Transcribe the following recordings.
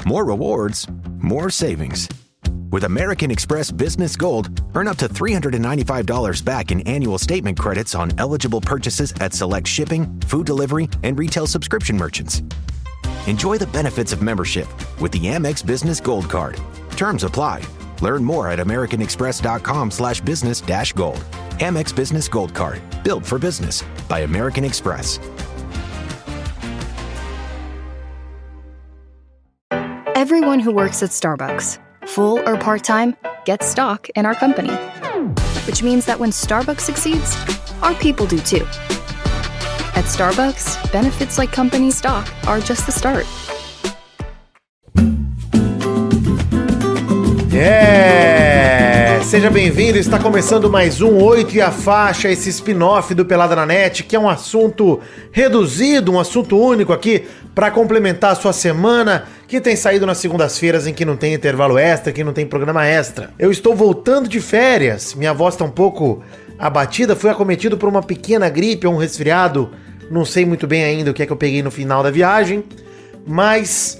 More rewards, more savings. With American Express Business Gold, earn up to $395 back in annual statement credits on eligible purchases at select shipping, food delivery, and retail subscription merchants. Enjoy the benefits of membership with the Amex Business Gold Card. Terms apply. Learn more at americanexpress.com/business-gold. Amex Business Gold Card. Built for business by American Express. Everyone who works at Starbucks, full or part-time, gets stock in our company. Which means that when Starbucks succeeds, our people do too. At Starbucks, benefits like company stock are just the start. Seja bem-vindo, está começando mais um 8 e a Faixa, esse spin-off do Pelada na Net, que é um assunto reduzido, um assunto único aqui para complementar a sua semana, que tem saído nas segundas-feiras em que não tem intervalo extra, que não tem programa extra. Eu estou voltando de férias, minha voz está um pouco abatida, fui acometido por uma pequena gripe ou um resfriado, não sei muito bem ainda o que é que eu peguei no final da viagem, mas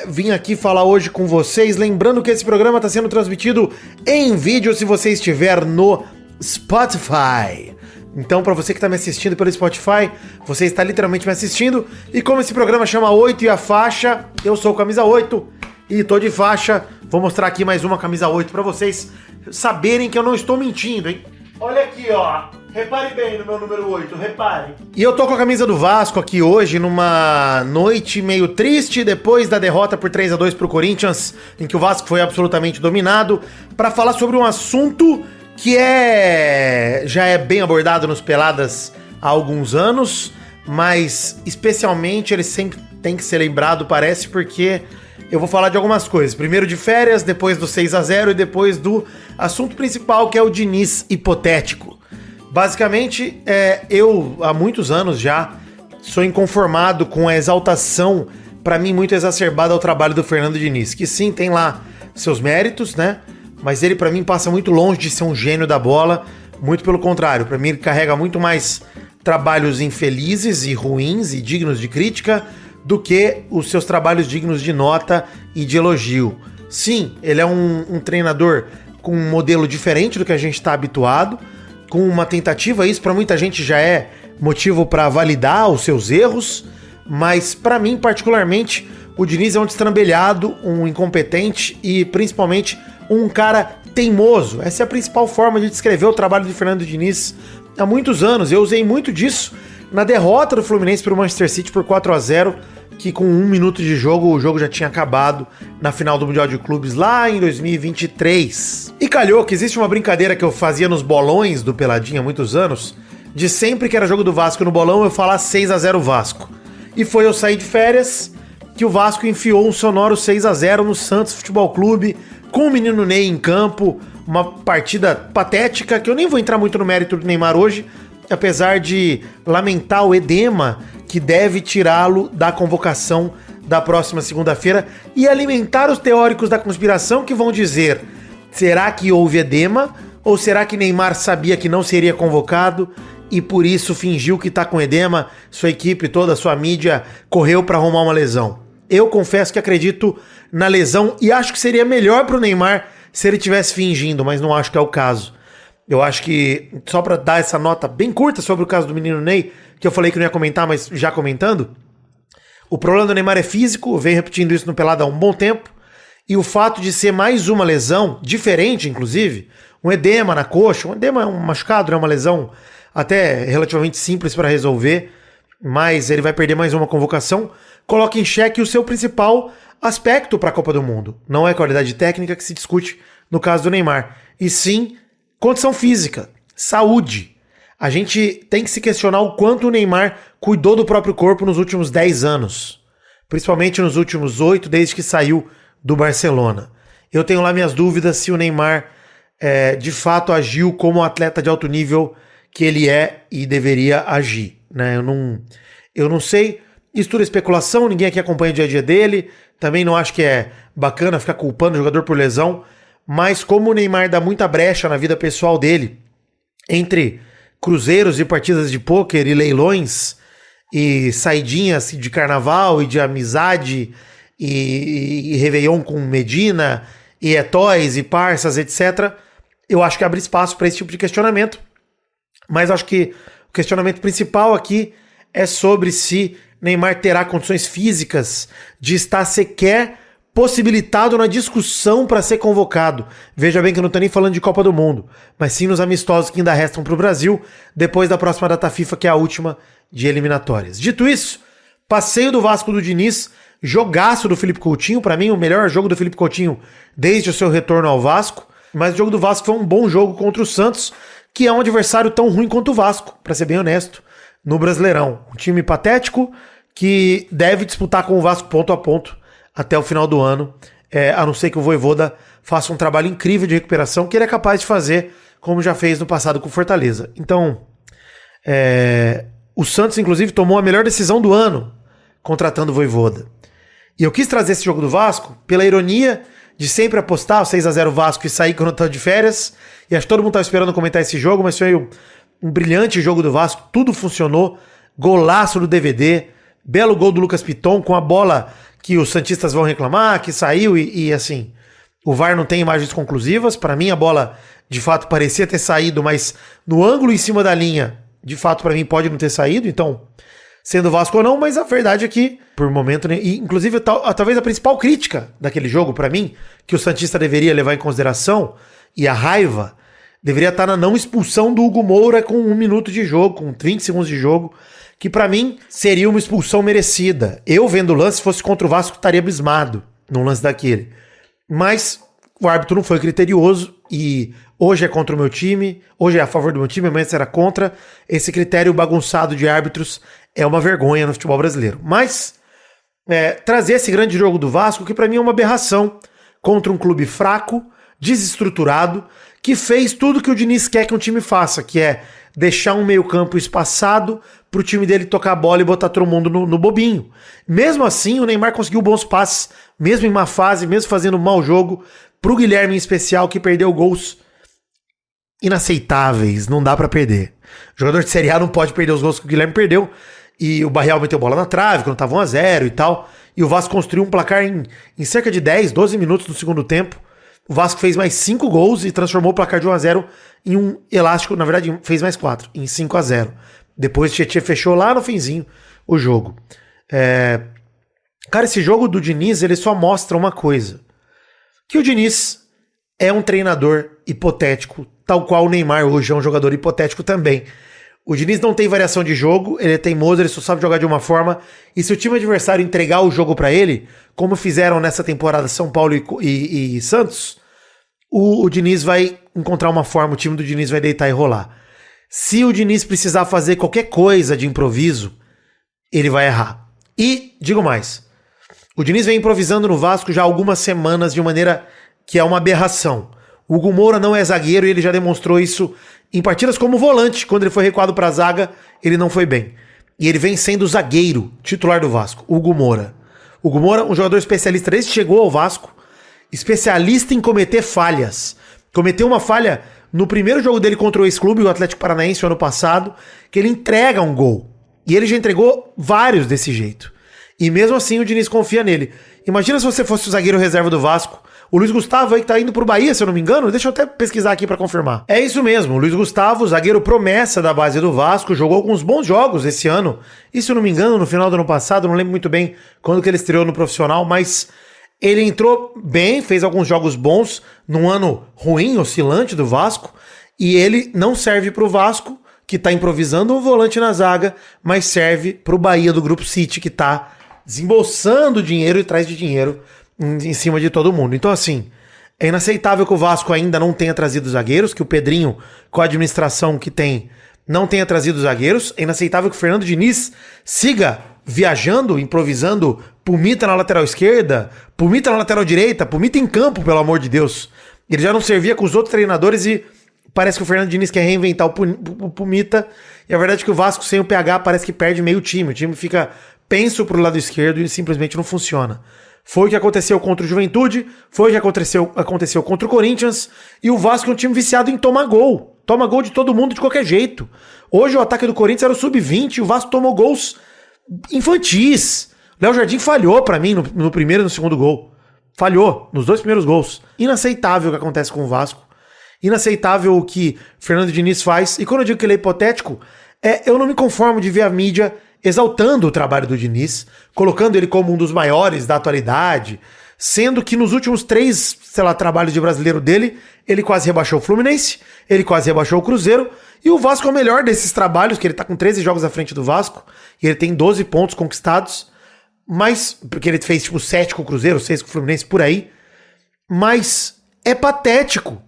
vim aqui falar hoje com vocês, lembrando que esse programa está sendo transmitido em vídeo se você estiver no Spotify. Então, para você que está me assistindo pelo Spotify, você está literalmente me assistindo. E como esse programa chama 8 e a Faixa, eu sou o Camisa 8 e tô de faixa. Vou mostrar aqui mais uma Camisa 8 para vocês saberem que eu não estou mentindo, hein? Olha aqui, ó. Repare bem no meu número 8, repare. E eu tô com a camisa do Vasco aqui hoje, numa noite meio triste, depois da derrota por 3-2 pro Corinthians, em que o Vasco foi absolutamente dominado, para falar sobre um assunto que já é bem abordado nos Peladas há alguns anos, mas especialmente ele sempre tem que ser lembrado, parece, porque eu vou falar de algumas coisas. Primeiro de férias, depois do 6-0 e depois do assunto principal, que é o Diniz hipotético. Basicamente, eu há muitos anos já sou inconformado com a exaltação, para mim, muito exacerbada ao trabalho do Fernando Diniz, que sim, tem lá seus méritos, né? Mas ele, para mim, passa muito longe de ser um gênio da bola, muito pelo contrário. Para mim, ele carrega muito mais trabalhos infelizes e ruins e dignos de crítica do que os seus trabalhos dignos de nota e de elogio. Sim, ele é um treinador com um modelo diferente do que a gente está habituado, com uma tentativa, isso para muita gente já é motivo para validar os seus erros, mas para mim particularmente o Diniz é um destrambelhado, um incompetente e principalmente um cara teimoso. Essa é a principal forma de descrever o trabalho de Fernando Diniz há muitos anos. Eu usei muito disso na derrota do Fluminense para o Manchester City por 4-0, que com 1 minuto de jogo, o jogo já tinha acabado na final do Mundial de Clubes lá em 2023. E calhou que existe uma brincadeira que eu fazia nos bolões do Peladinha há muitos anos, de sempre que era jogo do Vasco no bolão, eu falar 6-0 Vasco. E foi eu sair de férias que o Vasco enfiou um sonoro 6-0 no Santos Futebol Clube, com o menino Ney em campo, uma partida patética, que eu nem vou entrar muito no mérito do Neymar hoje, apesar de lamentar o edema que deve tirá-lo da convocação da próxima segunda-feira e alimentar os teóricos da conspiração que vão dizer: será que houve edema ou será que Neymar sabia que não seria convocado e por isso fingiu que tá com edema, sua equipe toda, sua mídia correu para arrumar uma lesão? Eu confesso que acredito na lesão e acho que seria melhor pro Neymar se ele tivesse fingindo, mas não acho que é o caso. Eu acho que, só pra dar essa nota bem curta sobre o caso do menino Ney, que eu falei que não ia comentar, mas já comentando, o problema do Neymar é físico, eu venho repetindo isso no Pelada há um bom tempo, e o fato de ser mais uma lesão, diferente inclusive, um edema na coxa, um edema é um machucado, é uma lesão até relativamente simples para resolver, mas ele vai perder mais uma convocação, coloca em xeque o seu principal aspecto para a Copa do Mundo. Não é qualidade técnica que se discute no caso do Neymar, e sim condição física, saúde. A gente tem que se questionar o quanto o Neymar cuidou do próprio corpo nos últimos 10 anos. Principalmente nos últimos 8, desde que saiu do Barcelona. Eu tenho lá minhas dúvidas se o Neymar de fato agiu como o atleta de alto nível que ele é e deveria agir, né? Eu não sei, isso tudo é especulação, ninguém aqui acompanha o dia a dia dele, também não acho que é bacana ficar culpando o jogador por lesão, mas como o Neymar dá muita brecha na vida pessoal dele, entre cruzeiros e partidas de pôquer e leilões e saidinhas de carnaval e de amizade e Réveillon com Medina, e Eto'os, e Parsas, etc., eu acho que abre espaço para esse tipo de questionamento. Mas acho que o questionamento principal aqui é sobre se Neymar terá condições físicas de estar sequer possibilitado na discussão para ser convocado. Veja bem que eu não estou nem falando de Copa do Mundo, mas sim nos amistosos que ainda restam para o Brasil, depois da próxima data FIFA, que é a última de eliminatórias. Dito isso, passeio do Vasco do Diniz, jogaço do Felipe Coutinho, para mim o melhor jogo do Felipe Coutinho desde o seu retorno ao Vasco, mas o jogo do Vasco foi um bom jogo contra o Santos, que é um adversário tão ruim quanto o Vasco, para ser bem honesto, no Brasileirão. Um time patético que deve disputar com o Vasco ponto a ponto até o final do ano, a não ser que o Vojvoda faça um trabalho incrível de recuperação, que ele é capaz de fazer, como já fez no passado com o Fortaleza. Então, o Santos, inclusive, tomou a melhor decisão do ano, contratando o Vojvoda. E eu quis trazer esse jogo do Vasco pela ironia de sempre apostar o 6-0 Vasco e sair quando eu tô de férias, e acho que todo mundo estava esperando comentar esse jogo, mas foi um brilhante jogo do Vasco, tudo funcionou, golaço do DVD, belo gol do Lucas Piton, com a bola que os santistas vão reclamar, que saiu e assim, o VAR não tem imagens conclusivas. Para mim a bola de fato parecia ter saído, mas no ângulo em cima da linha, de fato para mim pode não ter saído, então, sendo Vasco ou não, mas a verdade é que, por momento, e inclusive talvez a principal crítica daquele jogo para mim, que o santista deveria levar em consideração, e a raiva, deveria estar na não expulsão do Hugo Moura com 1 minuto de jogo, com 20 segundos de jogo, que pra mim seria uma expulsão merecida. Eu, vendo o lance, se fosse contra o Vasco, estaria abismado num lance daquele. Mas o árbitro não foi criterioso e hoje é contra o meu time, hoje é a favor do meu time, amanhã será contra. Esse critério bagunçado de árbitros é uma vergonha no futebol brasileiro. Mas trazer esse grande jogo do Vasco, que pra mim é uma aberração, contra um clube fraco, desestruturado, que fez tudo que o Diniz quer que um time faça, que é deixar um meio-campo espaçado pro time dele tocar a bola e botar todo mundo no bobinho. Mesmo assim, o Neymar conseguiu bons passes, mesmo em má fase, mesmo fazendo um mau jogo, pro Guilherme em especial, que perdeu gols inaceitáveis, não dá pra perder. O jogador de Série A não pode perder os gols que o Guilherme perdeu, e o Barreal meteu bola na trave, quando tava 1-0 e tal, e o Vasco construiu um placar em cerca de 10, 12 minutos do segundo tempo. O Vasco fez mais 5 gols e transformou o placar de 1-0 em um elástico, na verdade fez mais 4, em 5-0. Depois o Tietchan fechou lá no finzinho o jogo. Cara, esse jogo do Diniz, ele só mostra uma coisa. Que o Diniz é um treinador hipotético, tal qual o Neymar hoje é um jogador hipotético também. O Diniz não tem variação de jogo, ele é teimoso, ele só sabe jogar de uma forma, e se o time adversário entregar o jogo pra ele, como fizeram nessa temporada São Paulo e Santos, o Diniz vai encontrar uma forma, o time do Diniz vai deitar e rolar. Se o Diniz precisar fazer qualquer coisa de improviso, ele vai errar. E, digo mais, o Diniz vem improvisando no Vasco já há algumas semanas de maneira que é uma aberração. O Hugo Moura não é zagueiro e ele já demonstrou isso em partidas como volante. Quando ele foi recuado para a zaga, ele não foi bem. E ele vem sendo o zagueiro titular do Vasco, Hugo Moura. Hugo Moura, um jogador especialista desde que chegou ao Vasco, especialista em cometer falhas. Cometeu uma falha no primeiro jogo dele contra o ex-clube, o Atlético Paranaense, o ano passado, que ele entrega um gol. E ele já entregou vários desse jeito. E mesmo assim o Diniz confia nele. Imagina se você fosse o zagueiro reserva do Vasco. O Luiz Gustavo aí que tá indo pro Bahia, se eu não me engano. Deixa eu até pesquisar aqui pra confirmar. É isso mesmo, o Luiz Gustavo, zagueiro promessa da base do Vasco, jogou alguns bons jogos esse ano. E se eu não me engano, no final do ano passado, não lembro muito bem quando que ele estreou no profissional, mas ele entrou bem, fez alguns jogos bons, num ano ruim, oscilante do Vasco, e ele não serve pro Vasco, que tá improvisando um volante na zaga, mas serve pro Bahia do Grupo City, que tá desembolsando dinheiro e traz de dinheiro em cima de todo mundo. Então, assim, é inaceitável que o Vasco ainda não tenha trazido zagueiros, que o Pedrinho, com a administração que tem, não tenha trazido zagueiros. É inaceitável que o Fernando Diniz siga viajando, improvisando Pumita na lateral esquerda, Pumita na lateral direita, Pumita em campo, pelo amor de Deus. Ele já não servia com os outros treinadores e parece que o Fernando Diniz quer reinventar o Pumita. E a verdade é que o Vasco sem o PH parece que perde meio time. O time fica penso pro lado esquerdo e simplesmente não funciona. Foi o que aconteceu contra o Juventude, foi o que aconteceu contra o Corinthians, e o Vasco é um time viciado em tomar gol. Toma gol de todo mundo de qualquer jeito. Hoje o ataque do Corinthians era o sub-20 e o Vasco tomou gols infantis. Léo Jardim falhou pra mim no primeiro e no segundo gol. Falhou nos 2 primeiros gols. Inaceitável o que acontece com o Vasco. Inaceitável o que Fernando Diniz faz. E quando eu digo que ele é hipotético, eu não me conformo de ver a mídia exaltando o trabalho do Diniz, colocando ele como um dos maiores da atualidade, sendo que nos últimos 3, trabalhos de brasileiro dele, ele quase rebaixou o Fluminense, ele quase rebaixou o Cruzeiro, e o Vasco é o melhor desses trabalhos, que ele tá com 13 jogos à frente do Vasco, e ele tem 12 pontos conquistados, mas, porque ele fez 7 com o Cruzeiro, 6 com o Fluminense, por aí, mas é patético.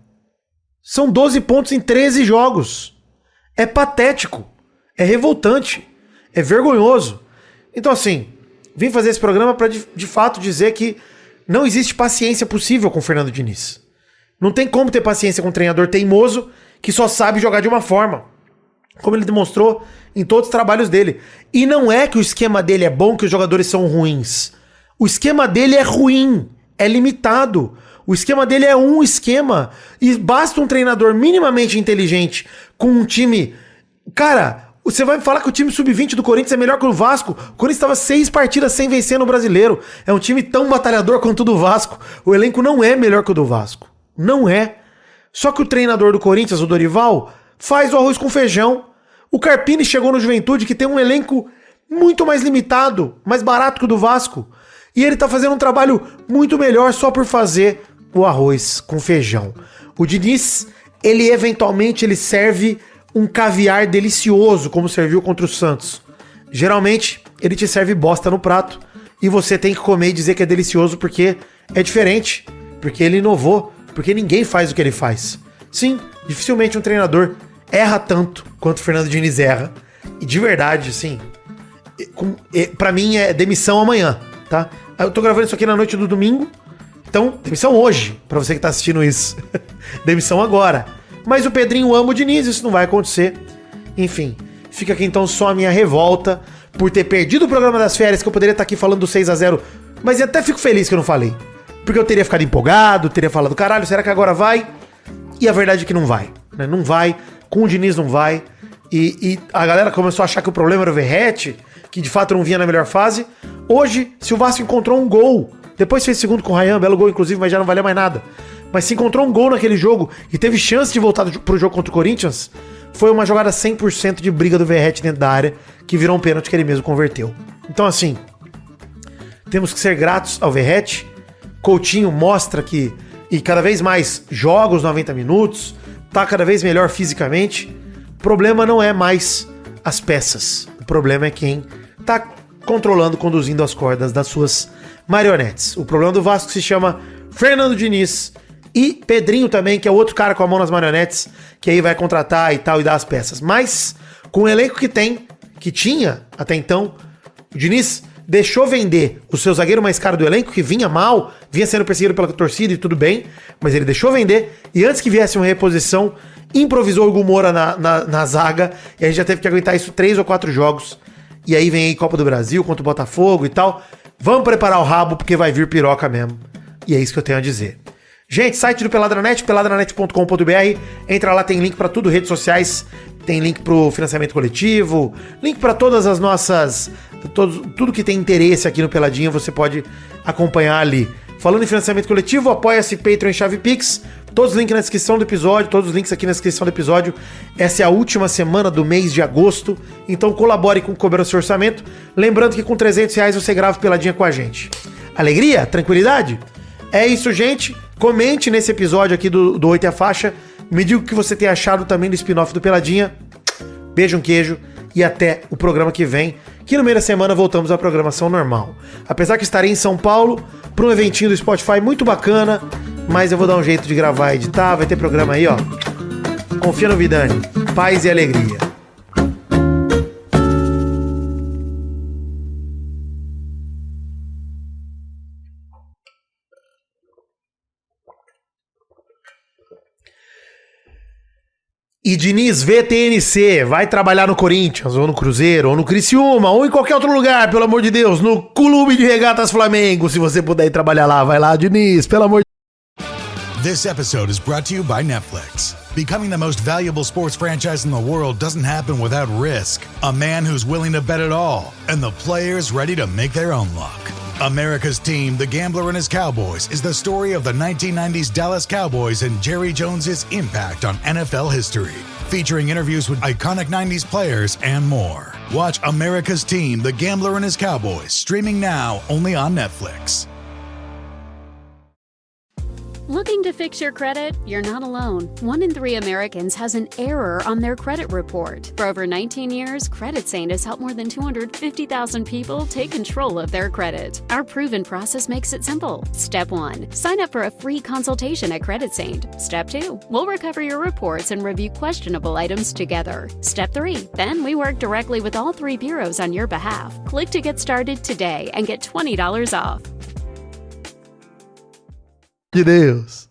São 12 pontos em 13 jogos. É patético. É revoltante. É vergonhoso. Então, assim, vim fazer esse programa para de fato dizer que não existe paciência possível com o Fernando Diniz. Não tem como ter paciência com um treinador teimoso que só sabe jogar de uma forma. Como ele demonstrou em todos os trabalhos dele. E não é que o esquema dele é bom, que os jogadores são ruins. O esquema dele é ruim. É limitado. O esquema dele é um esquema. E basta um treinador minimamente inteligente com um time... Cara, você vai me falar que o time sub-20 do Corinthians é melhor que o Vasco? O Corinthians estava 6 partidas sem vencer no Brasileiro. É um time tão batalhador quanto o do Vasco. O elenco não é melhor que o do Vasco. Não é. Só que o treinador do Corinthians, o Dorival, faz o arroz com feijão. O Carpini chegou no Juventude, que tem um elenco muito mais limitado, mais barato que o do Vasco. E ele tá fazendo um trabalho muito melhor só por fazer o arroz com feijão. O Diniz, ele eventualmente serve um caviar delicioso, como serviu contra o Santos. Geralmente, ele te serve bosta no prato e você tem que comer e dizer que é delicioso porque é diferente, porque ele inovou, porque ninguém faz o que ele faz. Sim, dificilmente um treinador erra tanto quanto o Fernando Diniz erra. E de verdade, assim, pra mim é demissão amanhã, tá? Eu tô gravando isso aqui na noite do domingo, então demissão hoje, pra você que tá assistindo isso. Demissão agora. Mas o Pedrinho ama o Diniz, isso não vai acontecer. Enfim, fica aqui então só a minha revolta por ter perdido o programa das férias, que eu poderia estar aqui falando do 6-0, mas até fico feliz que eu não falei. Porque eu teria ficado empolgado, teria falado, caralho, será que agora vai? E a verdade é que não vai, né? Não vai, com o Diniz não vai. E a galera começou a achar que o problema era o Verratti, que de fato não vinha na melhor fase. Hoje, se o Vasco encontrou um gol, depois fez segundo com o Ryan, belo gol inclusive, mas já não valia mais nada. Mas se encontrou um gol naquele jogo e teve chance de voltar pro jogo contra o Corinthians, foi uma jogada 100% de briga do Verratti dentro da área, que virou um pênalti que ele mesmo converteu. Então assim, temos que ser gratos ao Verratti. Coutinho mostra que, e cada vez mais joga os 90 minutos, tá cada vez melhor fisicamente. O problema não é mais as peças, o problema é quem tá controlando, conduzindo as cordas das suas marionetes. O problema do Vasco se chama Fernando Diniz e Pedrinho também, que é outro cara com a mão nas marionetes, que aí vai contratar e tal e dar as peças. Mas com o elenco que tinha até então, o Diniz deixou vender o seu zagueiro mais caro do elenco, que vinha mal, vinha sendo perseguido pela torcida e tudo bem, mas ele deixou vender, e antes que viesse uma reposição, improvisou o Hugo Moura na zaga, e a gente já teve que aguentar isso 3 ou 4 jogos, e aí vem aí Copa do Brasil contra o Botafogo e tal. Vamos preparar o rabo, porque vai vir piroca mesmo. E é isso que eu tenho a dizer. Gente, site do Peladranet, peladranet.com.br. Entra lá, tem link pra tudo, redes sociais, tem link pro financiamento coletivo, link pra todas as nossas... Tudo que tem interesse aqui no Peladinha, você pode acompanhar ali. Falando em financiamento coletivo, apoia-se, Patreon e Chave Pix. Todos os links na descrição do episódio, todos os links aqui na descrição do episódio. Essa é a última semana do mês de agosto, então colabore com o Cobrando Seu Orçamento. Lembrando que com R$300 você grava o Peladinha com a gente. Alegria? Tranquilidade? É isso, gente. Comente nesse episódio aqui do 8 e a Faixa. Me diga o que você tem achado também do spin-off do Peladinha. Beijo, um queijo e até o programa que vem, que no meio da semana voltamos à programação normal. Apesar que estarei em São Paulo para um eventinho do Spotify muito bacana, mas eu vou dar um jeito de gravar e editar, vai ter programa aí, ó. Confia no Vidani. Paz e alegria. E Diniz, VTNC, vai trabalhar no Corinthians, ou no Cruzeiro, ou no Criciúma, ou em qualquer outro lugar, pelo amor de Deus, no Clube de Regatas Flamengo, se você puder ir trabalhar lá, vai lá, Diniz, pelo amor de Deus. This episode is brought to you by Netflix. Becoming the most valuable sports franchise in the world doesn't happen without risk. A man who's willing to bet it all, and the players ready to make their own luck. America's Team, The Gambler and His Cowboys, is the story of the 1990s Dallas Cowboys and Jerry Jones's impact on NFL history. Featuring interviews with iconic 90s players and more. Watch America's Team, The Gambler and His Cowboys, streaming now only on Netflix. Looking to fix your credit? You're not alone. 1 in 3 Americans has an error on their credit report. For over 19 years, CreditSaint has helped more than 250,000 people take control of their credit. Our proven process makes it simple. Step 1, sign up for a free consultation at CreditSaint. Step 2, we'll recover your reports and review questionable items together. Step 3, then we work directly with all 3 bureaus on your behalf. Click to get started today and get $20 off. De Deus.